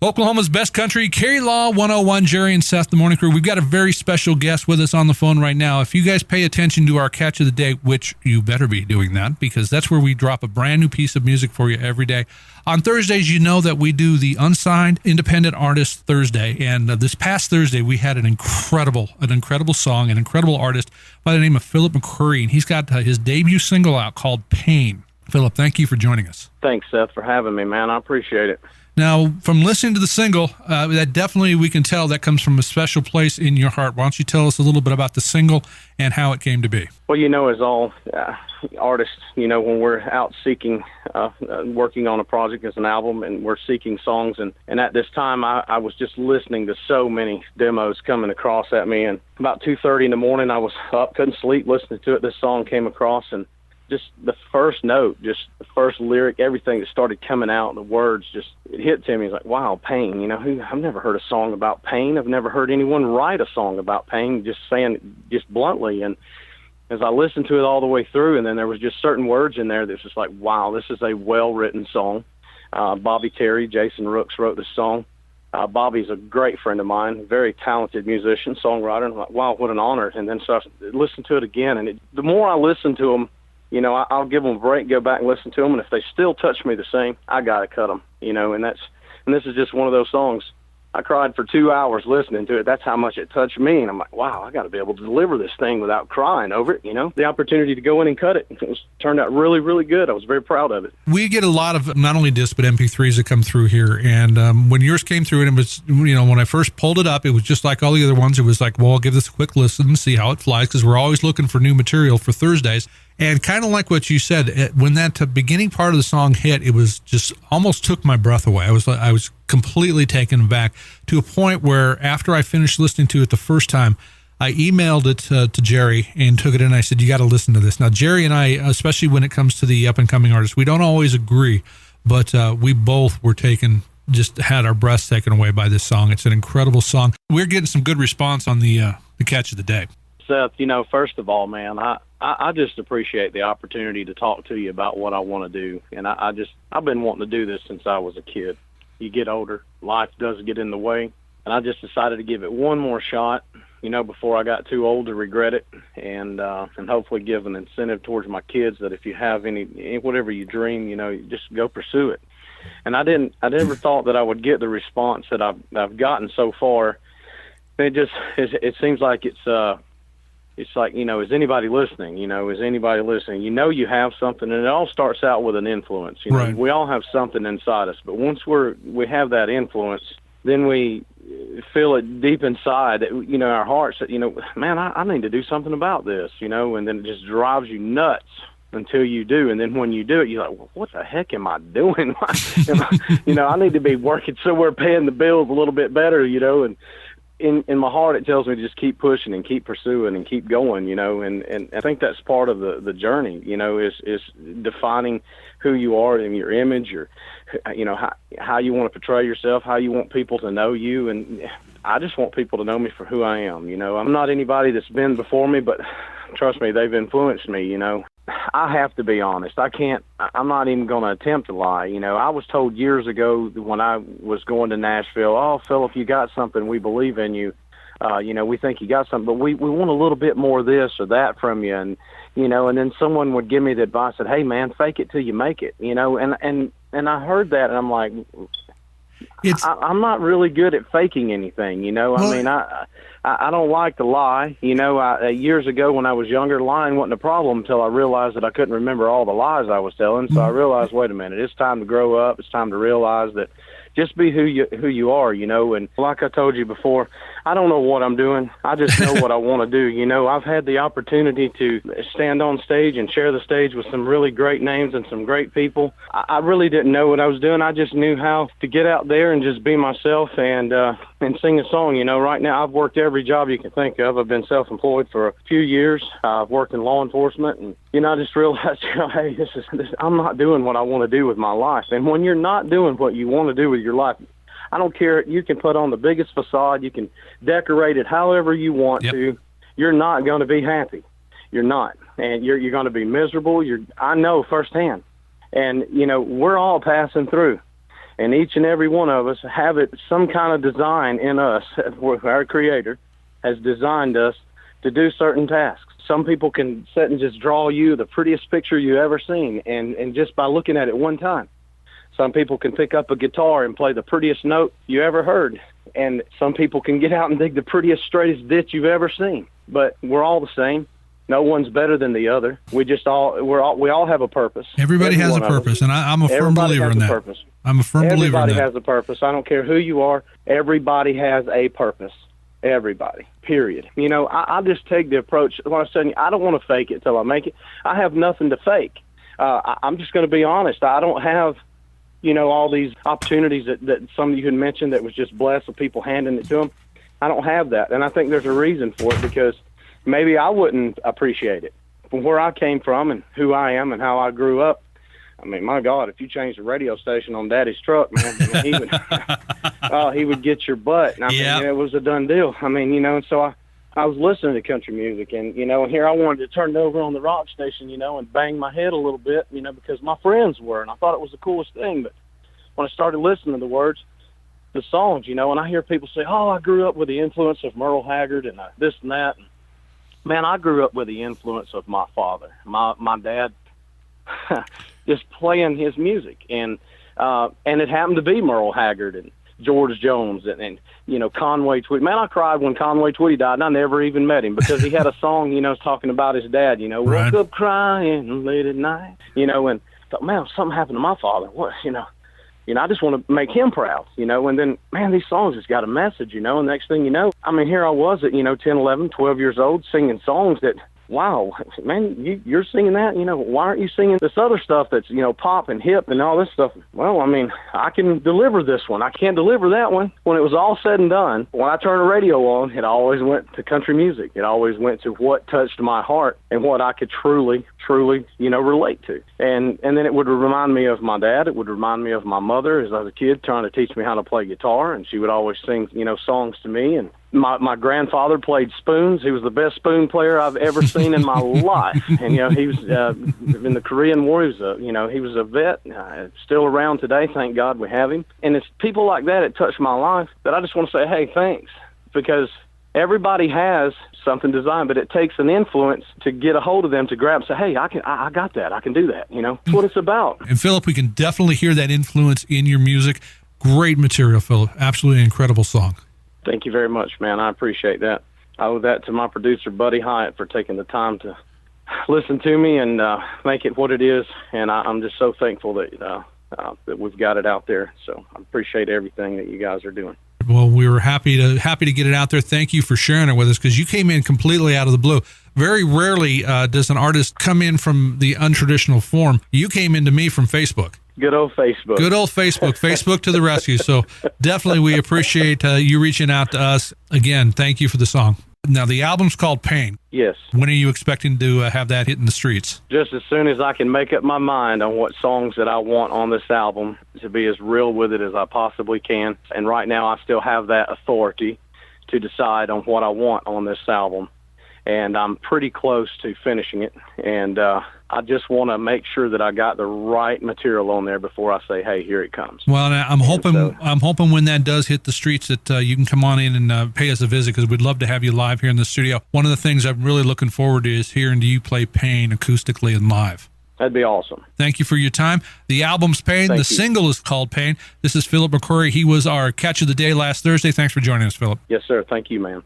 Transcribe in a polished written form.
Oklahoma's best country, Carry Law 101, Jerry and Seth, the morning crew. We've got a very special guest with us on the phone right now. If you guys pay attention to our catch of the day, which you better be doing that, because that's where we drop a brand new piece of music for you every day. On Thursdays, you know that we do the Unsigned Independent Artist Thursday, and this past Thursday, we had an incredible song, an incredible artist by the name of Phillip McCurry, and he's got his debut single out called Pain. Phillip, thank you for joining us. Thanks, Seth, for having me, man. I appreciate it. Now, from listening to the single, that definitely we can tell that comes from a special place in your heart. Why don't you tell us a little bit about the single and how it came to be? Well, as all artists, when we're out seeking, working on a project as an album, and we're seeking songs, and at this time, I was just listening to so many demos coming across at me, and about 2:30 in the morning, I was up, couldn't sleep, listening to it. This song came across, and just the first note, just the first lyric, everything that started coming out, the words, just it hit to me. It's like, wow, pain. I've never heard a song about pain. I've never heard anyone write a song about pain, just saying it just bluntly. And as I listened to it all the way through, and then there was just certain words in there that's just like, wow, this is a well-written song. Bobby Terry, Jason Rooks wrote this song. Bobby's a great friend of mine, very talented musician, songwriter. And I'm like, wow, what an honor. And then so I listened to it again, and the more I listened to him, I'll give them a break, go back and listen to them, and if they still touch me the same, I got to cut them, and this is just one of those songs. I cried for 2 hours listening to it. That's how much it touched me, and I'm like, wow, I got to be able to deliver this thing without crying over it, The opportunity to go in and cut it, turned out really, really good. I was very proud of it. We get a lot of not only discs, but MP3s that come through here, and when yours came through, and it was, when I first pulled it up, it was just like all the other ones. It was like, well, I'll give this a quick listen and see how it flies, because we're always looking for new material for Thursdays. And kind of like what you said, when that beginning part of the song hit, it was just almost took my breath away. I was completely taken aback to a point where after I finished listening to it the first time, I emailed it to Jerry and took it in. And I said, you got to listen to this. Now, Jerry and I, especially when it comes to the up-and-coming artists, we don't always agree, but we both were just had our breaths taken away by this song. It's an incredible song. We're getting some good response on the catch of the day. Seth, first of all, man, I just appreciate the opportunity to talk to you about what I want to do. And I've been wanting to do this since I was a kid. You get older, life does get in the way. And I just decided to give it one more shot, before I got too old to regret it. And hopefully give an incentive towards my kids that if you have whatever you dream, just go pursue it. And I never thought that I would get the response that I've gotten so far. It seems like it's like, is anybody listening? Is anybody listening? You have something, and it all starts out with an influence. Right. We all have something inside us, but once we have that influence, then we feel it deep inside that, our hearts that, man, I need to do something about this, and then it just drives you nuts until you do. And then when you do it, you're like, well, what the heck am I doing? I need to be working somewhere, paying the bills a little bit better, and in my heart, it tells me to just keep pushing and keep pursuing and keep going, and I think that's part of the journey, is defining who you are and your image, or, how you want to portray yourself, how you want people to know you. And I just want people to know me for who I am. I'm not anybody that's been before me, but trust me, they've influenced me. I have to be honest. I'm not even going to attempt to lie. I was told years ago when I was going to Nashville, oh, Phillip, you got something. We believe in you. We think you got something, but we want a little bit more of this or that from you. And, and then someone would give me the advice that, hey, man, fake it till you make it, and I heard that, and I'm like, I'm not really good at faking anything, I don't like to lie. Years ago when I was younger, lying wasn't a problem until I realized that I couldn't remember all the lies I was telling. So I realized, wait a minute, it's time to grow up. It's time to realize that just be who you are, and like I told you before, I don't know what I'm doing. I just know what I want to do. I've had the opportunity to stand on stage and share the stage with some really great names and some great people. I really didn't know what I was doing. I just knew how to get out there and just be myself and sing a song. Right now I've worked every job you can think of. I've been self-employed for a few years. I've worked in law enforcement, and I just realized, hey, I'm not doing what I want to do with my life. And when you're not doing what you want to do with your life, I don't care. You can put on the biggest facade. You can decorate it however you want to. You're not going to be happy. You're not. And you're going to be miserable. I know firsthand. And, we're all passing through. And each and every one of us have it, some kind of design in us, where our Creator has designed us to do certain tasks. Some people can sit and just draw you the prettiest picture you ever seen, and just by looking at it one time. Some people can pick up a guitar and play the prettiest note you ever heard. And some people can get out and dig the prettiest, straightest ditch you've ever seen. But we're all the same. No one's better than the other. We all have a purpose. Everybody has a purpose, and I'm a firm believer in that. Purpose. I'm a firm believer in that. Everybody has a purpose. I don't care who you are. Everybody has a purpose. Everybody, period. You know, I just take the approach, when I said, I don't want to fake it till I make it. I have nothing to fake. I'm just going to be honest. I don't have, you know, all these opportunities that some of you had mentioned that was just blessed with people handing it to them. I don't have that, and I think there's a reason for it, because maybe I wouldn't appreciate it. From where I came from and who I am and how I grew up, I mean, my God, if you changed the radio station on Daddy's truck, man, I mean, he would get your butt. And I mean, it was a done deal. I mean, you know, and so I was listening to country music, and, you know, and here I wanted to turn it over on the rock station, you know, and bang my head a little bit, you know, because my friends were, and I thought it was the coolest thing. But when I started listening to the words, the songs, you know, and I hear people say, oh, I grew up with the influence of Merle Haggard and this and that. And, man, I grew up with the influence of my father, my dad, just playing his music. And it happened to be Merle Haggard and George Jones and you know, Conway Twitty. Man, I cried when Conway Twitty died, and I never even met him, because he had a song, you know, talking about his dad, you know, right. Woke up crying late at night, you know, and thought, man, something happened to my father. What, you know, I just want to make him proud, you know, and then, man, these songs just got a message, you know, and next thing you know, I mean, here I was at, you know, 10, 11, 12 years old singing songs that, wow, man, you're singing that, you know, why aren't you singing this other stuff that's, you know, pop and hip and all this stuff? Well, I mean, I can deliver this one. I can't deliver that one. When it was all said and done, when I turned the radio on, it always went to country music. It always went to what touched my heart and what I could truly, you know, relate to. And then it would remind me of my dad. It would remind me of my mother as I was a kid trying to teach me how to play guitar, and she would always sing, you know, songs to me. And my grandfather played spoons. He was the best spoon player I've ever seen in my life. And, you know, he was in the Korean War. He was a vet, still around today. Thank God we have him. And it's people like that that touch my life that I just want to say, hey, thanks, because everybody has something designed, but it takes an influence to get a hold of them to grab and say, hey, I got that. I can do that. You know, that's what it's about. And Phillip, we can definitely hear that influence in your music. Great material, Phillip. Absolutely incredible song. Thank you very much, man. I appreciate that. I owe that to my producer, Buddy Hyatt, for taking the time to listen to me and make it what it is. And I'm just so thankful that we've got it out there. So I appreciate everything that you guys are doing. Well, we were happy to get it out there. Thank you for sharing it with us, because you came in completely out of the blue. Very rarely does an artist come in from the untraditional form. You came into me from Facebook. Good old Facebook. Good old Facebook. Facebook to the rescue. So definitely we appreciate you reaching out to us. Again, thank you for the song. Now, the album's called Pain. Yes. When are you expecting to have that hit in the streets? Just as soon as I can make up my mind on what songs that I want on this album, to be as real with it as I possibly can. And right now I still have that authority to decide on what I want on this album. And I'm pretty close to finishing it. And I just want to make sure that I got the right material on there before I say, hey, here it comes. Well, and I'm hoping when that does hit the streets that you can come on in and pay us a visit, because we'd love to have you live here in the studio. One of the things I'm really looking forward to is hearing you play Pain acoustically and live. That'd be awesome. Thank you for your time. The album's Pain. The single is called Pain. This is Phillip McCurry. He was our Catch of the Day last Thursday. Thanks for joining us, Phillip. Yes, sir. Thank you, man.